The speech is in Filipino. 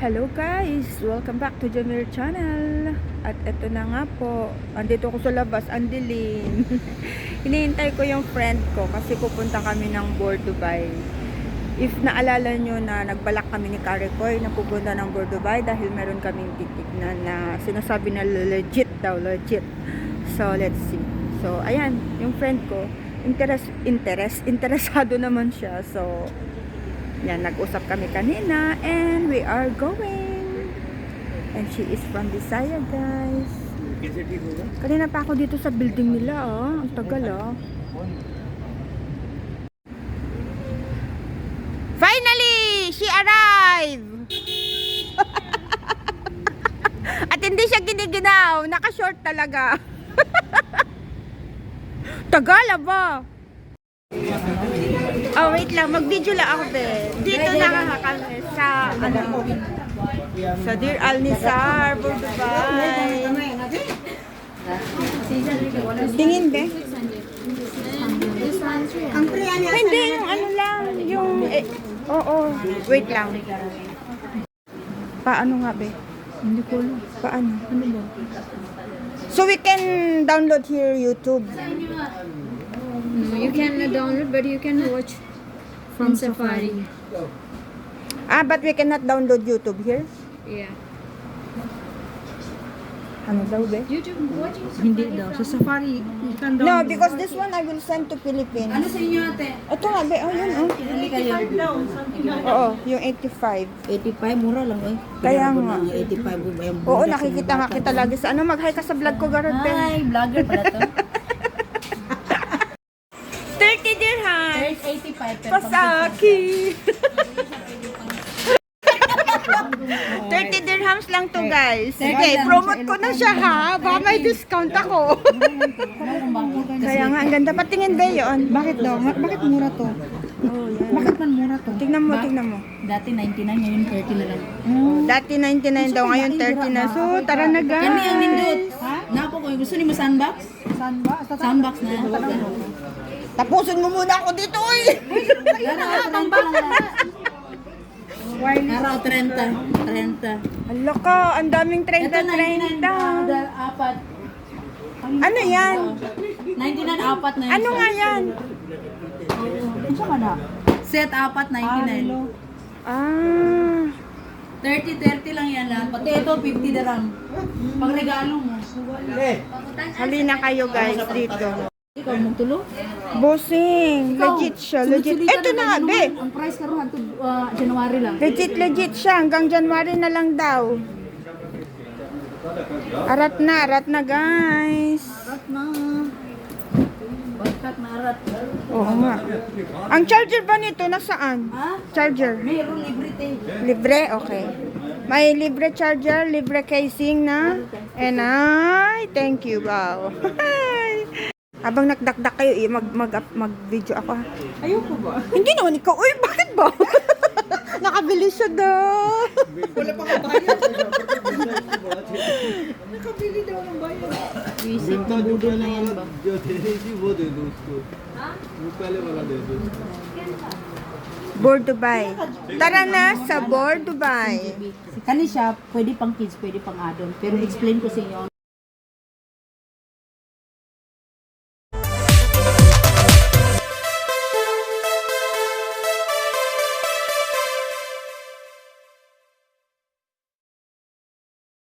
Hello guys! Welcome back to Jamir Channel. At eto na nga po, andito ako sa labas, ang dilim. Hinihintay ko yung friend ko kasi pupunta kami ng Bordubai. If naalala nyo na nagbalak kami ni Karikoy na pupunta ng Bordubai dahil meron kaming titignan na sinasabi na legit daw, legit. So let's see. So ayan, yung friend ko, interesado naman siya. So yan, nag-usap kami kanina and we are going. And she is from Bisaya, guys. Kanina pa ako dito sa building nila, oh. Ang tagal, oh. Finally! She arrived! At hindi siya giniginaw. Naka-short talaga. Tagal, ba? Oh, wait lang. Mag-video lang ako, be. Dito nakakakami sa, sa Deir Al-Nisar, Bordubai. Tingin, be. Hindi, yung ano lang. Yung, oo. Wait lang. Paano nga, be? Hindi ko alam. Paano? Ano ba? So we can download here YouTube. No, you can download, but you can watch from Safari. Ah, but we cannot download YouTube here? Yeah. Ano daw, be? YouTube watching Safari. Hindi daw. Sa Safari, you can No, download. because this one I will send to Philippines. Ano sa inyo, ate? Ito nga, be. Oh, yun, oh. Hindi kayo. Oo, yung 85. 85, mura lang eh. Kaya Pinabot nga. ng 85 yung Oo, bonus nakikita ng nga bata kita ko. lagi sa ano. Mag-hi ka sa vlog ko, Garot, be. Ay, vlogger pala to. 30 dirham. 85 pero Pasaki. 30 dirhams lang to, guys. Sige, promote ko na siya, ha. Baka may discount ako. Kaya nga, ang ganda. Patingin, be, yun. Bakit daw? Bakit mura to? Oh, yan. Bakit man mura to? Tingnan mo, tingnan mo. Dati 99, ngayon 30 na lang. Dati 99 daw, ngayon 30 na. So, tara na, guys. Kani ang nindot. Napo ko, gusto ni mo sandbox? Sandbox na. Tapusin mo muna ako dito, uy. Araw 30. 30. Hala ka, ang daming Ito 30-30. 99 apat. Ano yan? 99 apat na yun. Ano nga yan? Set apat 99. Ah, 30 lang yan lahat. Pati ito 50 dirham. Pang regalo mo. halina kayo, guys, dito. Ikaw magtulo? Bossing, legit siya, legit. Ito na nga, be. Ang price karon hangtod January lang. Legit siya. Hanggang January na lang daw. Arat na, guys. Arat na. Bagkat na arat. Oo nga. Ang charger ba nito, nasaan? Ha? Charger. Mayroon libre te. Libre? Okay. May libre charger, libre casing na. And thank you, wow. Habang nagdakdak kayo, mag-video ako, ha? Ayoko ba? Hindi naman ikaw. Uy, bakit ba? Nakabili siya daw. Wala pa kang bayad. Nakabili daw ng bayad. Visit na budol na yan ba? जो दे रही थी वो दे दो उसको वो पहले वाला दे दो Bordubai. Tara na sa Bordubai. Kani siya, pwede pang kids, pwede pang adult. Pero explain ko sa inyo,